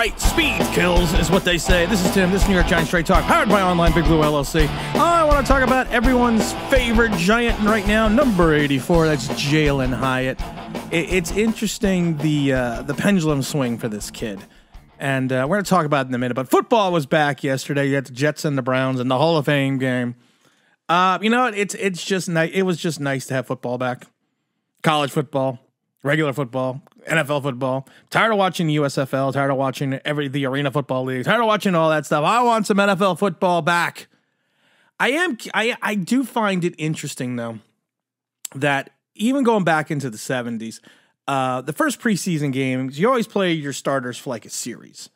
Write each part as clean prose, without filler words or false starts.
right. Speed kills is what they say. This is Tim. This is New York Giants Straight Talk, powered by Online Big Blue LLC. I want to talk about everyone's favorite Giant right now, number 84. That's Jalin Hyatt. It's interesting, the pendulum swing for this kid. And we're going to talk about it in a minute. But football was back yesterday. You had the Jets and the Browns in the Hall of Fame game. You know what? It's just nice. It was just nice to have football back. College football, regular football, NFL football. Tired of watching the USFL. Tired of watching the Arena Football League. Tired of watching all that stuff. I want some NFL football back. I do find it interesting though that even going back into the 70s, the first preseason games, you always play your starters for like a series.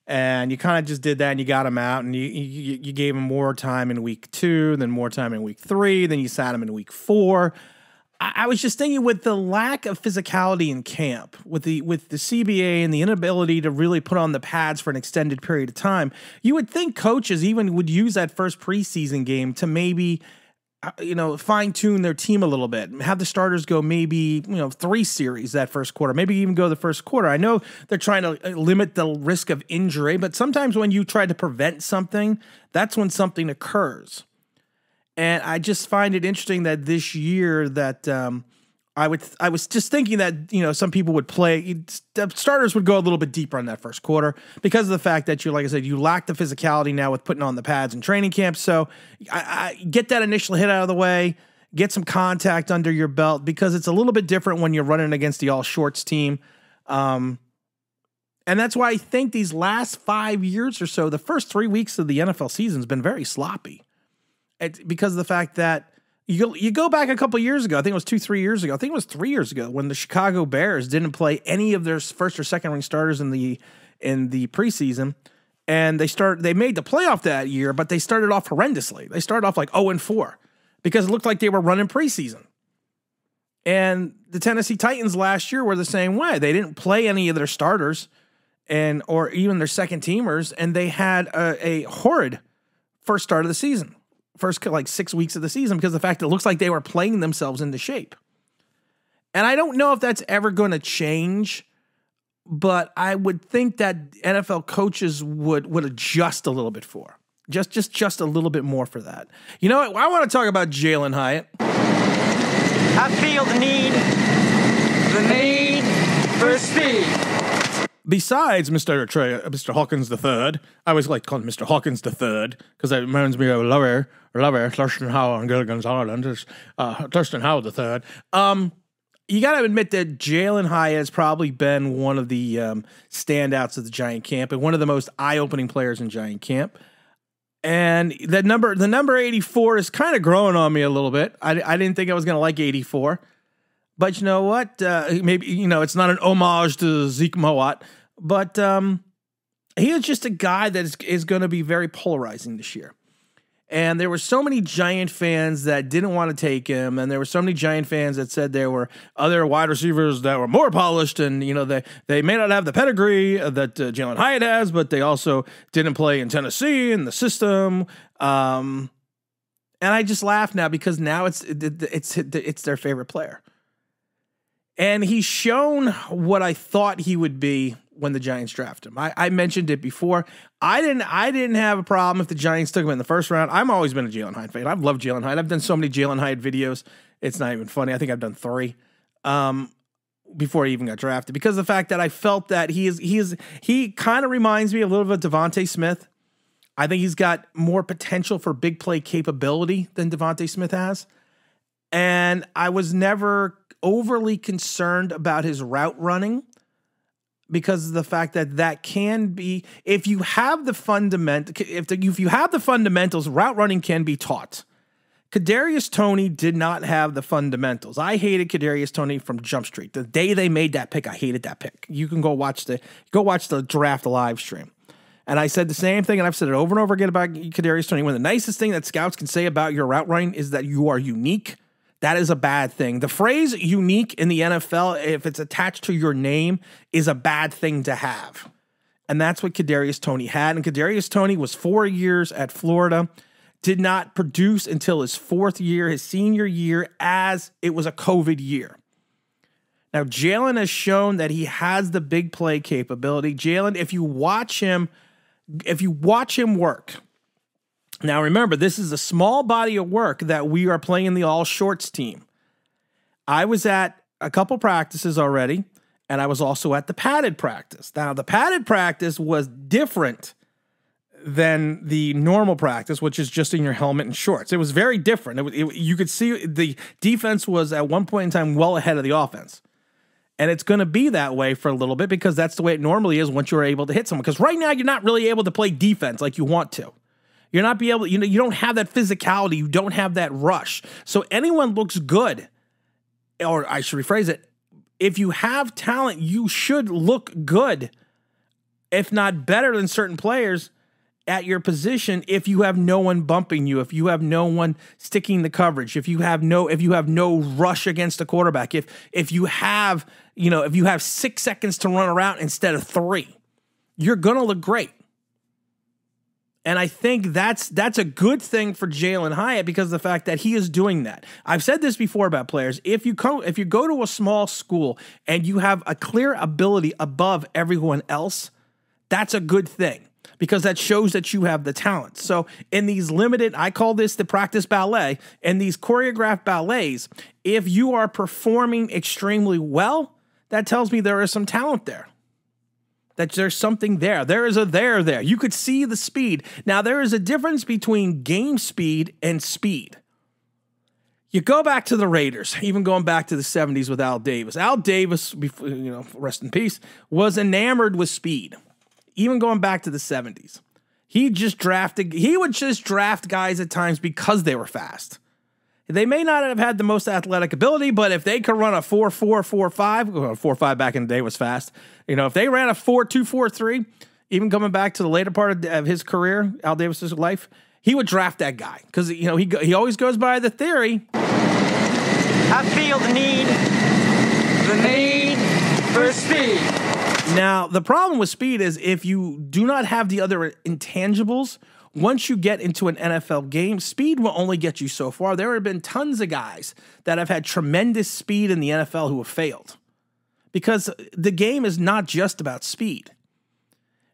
And you kind of just did that, and you got them out, and you gave them more time in week 2, then more time in week 3, then you sat them in week 4. I was just thinking, with the lack of physicality in camp, with the CBA and the inability to really put on the pads for an extended period of time, you would think coaches even would use that first preseason game to maybe, fine-tune their team a little bit, have the starters go maybe, 3 series that first quarter, maybe even go the first quarter. I know they're trying to limit the risk of injury, but sometimes when you try to prevent something, that's when something occurs. And I just find it interesting that this year that I was just thinking that, some people would play, the starters would go a little bit deeper in that first quarter because of the fact that like I said, you lack the physicality now with putting on the pads in training camp. So I get that initial hit out of the way, get some contact under your belt, because it's a little bit different when you're running against the all shorts team. And that's why I think these last 5 years or so, the first 3 weeks of the NFL season has been very sloppy. Because of the fact that you go back a couple years ago, I think it was 2-3 years ago. I think it was 3 years ago when the Chicago Bears didn't play any of their first or second ring starters in the preseason, and they made the playoff that year, but they started off horrendously. They started off like 0-4 because it looked like they were running preseason. And the Tennessee Titans last year were the same way. They didn't play any of their starters or even their second teamers, and they had a horrid first start of the season. First, like 6 weeks of the season, because of the fact it looks like they were playing themselves into shape. And I don't know if that's ever going to change, but I would think that NFL coaches would adjust a little bit just a little bit more for that. You know what? I want to talk about Jalin Hyatt. I feel the need for speed. Besides Mr. Hawkins III, I always like calling him Mr. Hawkins III because it reminds me of Lover, Thurston Howell on Gilligan's Island, Thurston Howell III. You got to admit that Jalin Hyatt has probably been one of the standouts of the Giant camp and one of the most eye-opening players in Giant camp. And the number 84 is kind of growing on me a little bit. I didn't think I was going to like 84. But you know what? Maybe, it's not an homage to Zeke Mowat, but he is just a guy that is going to be very polarizing this year. And there were so many Giant fans that didn't want to take him, and there were so many Giant fans that said there were other wide receivers that were more polished, and, they may not have the pedigree that Jalin Hyatt has, but they also didn't play in Tennessee in the system. And I just laugh now because now it's their favorite player. And he's shown what I thought he would be when the Giants drafted him. I mentioned it before. I didn't have a problem if the Giants took him in the first round. I've always been a Jalin Hyatt fan. I've loved Jalin Hyatt. I've done so many Jalin Hyatt videos. It's not even funny. I think I've done 3 before he even got drafted, because of the fact that I felt that he kind of reminds me a little bit of Devontae Smith. I think he's got more potential for big play capability than Devontae Smith has. And I was never overly concerned about his route running because of the fact that can be, if you have the fundamentals, route running can be taught. Kadarius Toney did not have the fundamentals. I hated Kadarius Toney from Jump Street. The day they made that pick, I hated that pick. You can go watch the draft live stream. And I said the same thing, and I've said it over and over again about Kadarius Toney. One of the nicest thing that scouts can say about your route running is that you are unique. That is a bad thing. The phrase unique in the NFL, if it's attached to your name, is a bad thing to have. And that's what Kadarius Toney had. And Kadarius Toney was 4 years at Florida, did not produce until his 4th year, his senior year, as it was a COVID year. Now, Jalin has shown that he has the big play capability. Jalin, if you watch him work. Now, remember, this is a small body of work that we are playing the all shorts team. I was at a couple practices already, and I was also at the padded practice. Now, the padded practice was different than the normal practice, which is just in your helmet and shorts. It was very different. You could see the defense was at one point in time well ahead of the offense. And it's going to be that way for a little bit because that's the way it normally is once you're able to hit someone. Because right now you're not really able to play defense like you want to. You're not be able to, you don't have that physicality. You don't have that rush. So anyone looks good, or I should rephrase it. If you have talent, you should look good, if not better than certain players at your position. If you have no one bumping you, if you have no one sticking the coverage, if you have no rush against a quarterback, if you have 6 seconds to run around instead of 3, you're gonna look great. And I think that's a good thing for Jalin Hyatt because of the fact that he is doing that. I've said this before about players. If you go to a small school and you have a clear ability above everyone else, that's a good thing because that shows that you have the talent. So in these limited, I call this the practice ballet, and these choreographed ballets, if you are performing extremely well, that tells me there is some talent there. That there's something there. There is a there. You could see the speed. Now, there is a difference between game speed and speed. You go back to the Raiders, even going back to the 70s with Al Davis. Al Davis, rest in peace, was enamored with speed. Even going back to the 70s. He would just draft guys at times because they were fast. They may not have had the most athletic ability, but if they could run a 4.4, 4.5, 4.5 back in the day was fast. If they ran a 4.2, 4.3, even coming back to the later part of his career, Al Davis's life, he would draft that guy because he always goes by the theory. I feel the need for speed. Now, the problem with speed is if you do not have the other intangibles, once you get into an NFL game, speed will only get you so far. There have been tons of guys that have had tremendous speed in the NFL who have failed because the game is not just about speed.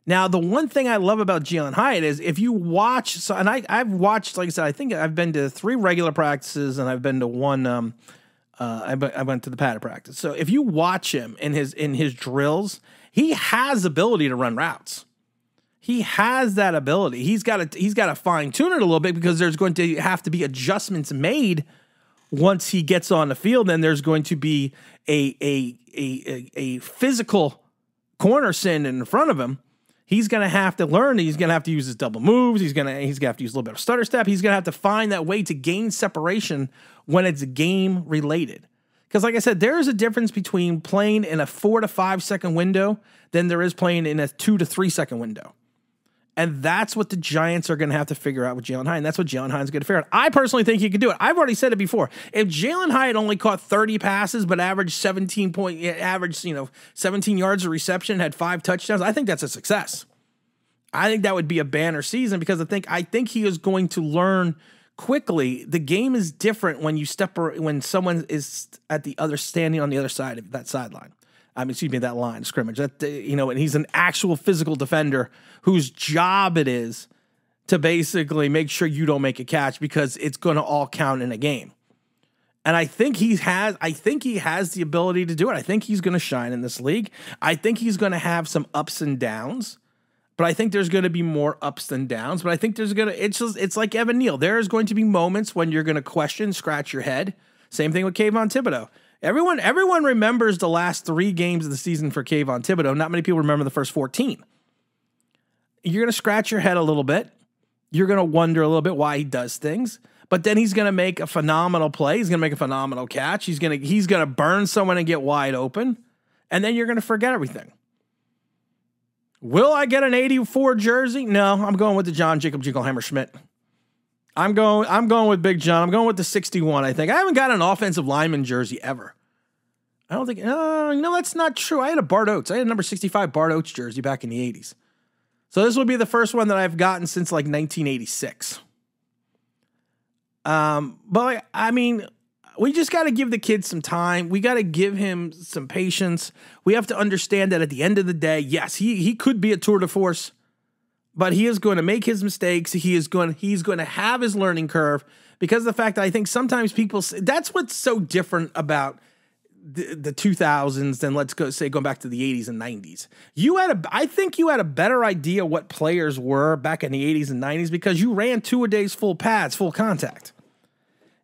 Now, the one thing I love about Jalin Hyatt is if you watch, and I've watched, like I said, I think I've been to 3 regular practices and I've been to one, I went to the padded practice. So if you watch him in his drills, he has ability to run routes. He has that ability. He's got to fine tune it a little bit because there's going to have to be adjustments made once he gets on the field. And there's going to be a physical corner send in front of him. He's going to have to learn. He's going to have to use his double moves. He's going to have to use a little bit of stutter step. He's going to have to find that way to gain separation when it's game related. Because like I said, there is a difference between playing in a 4 to 5 second window than there is playing in a 2 to 3 second window. And that's what the Giants are going to have to figure out with Jalin Hyatt. And that's what Jalin Hyatt's going to figure out. I personally think he could do it. I've already said it before. If Jalin Hyatt only caught 30 passes but averaged 17 yards of reception, had 5 touchdowns, I think that's a success. I think that would be a banner season because I think he is going to learn quickly. The game is different when someone is standing on the other side of that sideline. That line of scrimmage. And he's an actual physical defender whose job it is to basically make sure you don't make a catch because it's going to all count in a game. And I think he has the ability to do it. I think he's going to shine in this league. I think he's going to have some ups and downs, but I think there's going to be more ups than downs. But I think it's like Evan Neal. There is going to be moments when you're going to question, scratch your head. Same thing with Kayvon Thibodeau. Everyone remembers the last 3 games of the season for Kayvon Thibodeau. Not many people remember the first 14. You're going to scratch your head a little bit. You're going to wonder a little bit why he does things. But then he's going to make a phenomenal play. He's going to make a phenomenal catch. He's going to burn someone and get wide open. And then you're going to forget everything. Will I get an 84 jersey? No, I'm going with the John Jacob Jingleheimer Schmidt. I'm going with Big John. I'm going with the 61, I think. I haven't got an offensive lineman jersey ever. I don't think, that's not true. I had a Bart Oates. I had a number 65 Bart Oates jersey back in the 80s. So this will be the first one that I've gotten since like 1986. But we just got to give the kid some time. We got to give him some patience. We have to understand that at the end of the day, yes, he could be a tour de force, but he is going to make his mistakes. He's going to have his learning curve because of the fact that I think sometimes people that's what's so different about the 2000s than going back to the 80s and 90s. I think you had a better idea what players were back in the 80s and 90s because you ran 2-a-days full pads, full contact.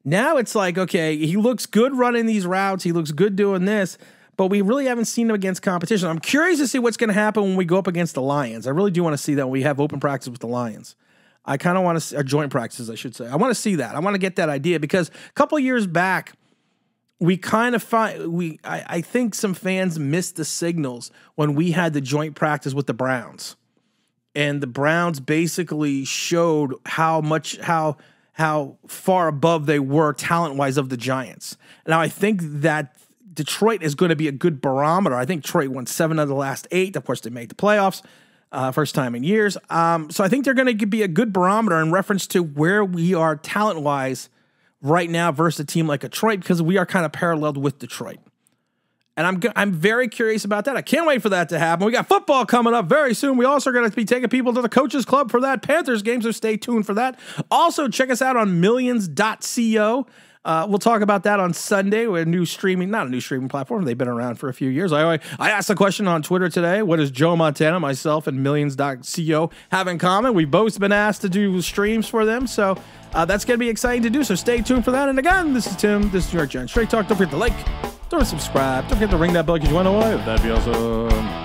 Now it's like, okay, he looks good running these routes. He looks good doing this, but we really haven't seen him against competition. I'm curious to see what's going to happen when we go up against the Lions. I really do want to see that when we have open practice with the Lions. I kind of want to see, or joint practices, I should say. I want to see that. I want to get that idea because a couple of years back, we kind of I think some fans missed the signals when we had the joint practice with the Browns. And the Browns basically showed how far above they were talent-wise of the Giants. Now, I think that Detroit is going to be a good barometer. I think Detroit won 7 of the last 8. Of course, they made the playoffs, first time in years. So I think they're going to be a good barometer in reference to where we are talent-wise right now versus a team like Detroit because we are kind of paralleled with Detroit. And I'm very curious about that. I can't wait for that to happen. We got football coming up very soon. We also are going to be taking people to the Coaches Club for that Panthers game, so stay tuned for that. Also, check us out on millions.co. We'll talk about that on Sunday with not a new streaming platform. They've been around for a few years. I asked the question on Twitter today, what does Joe Montana, myself, and millions.co have in common? We've both been asked to do streams for them, so that's going to be exciting to do, so stay tuned for that. And again, this is Tim. This is New York Giants Straight Talk. Don't forget to like, don't subscribe, don't forget to ring that bell because you want to know why. That'd be awesome.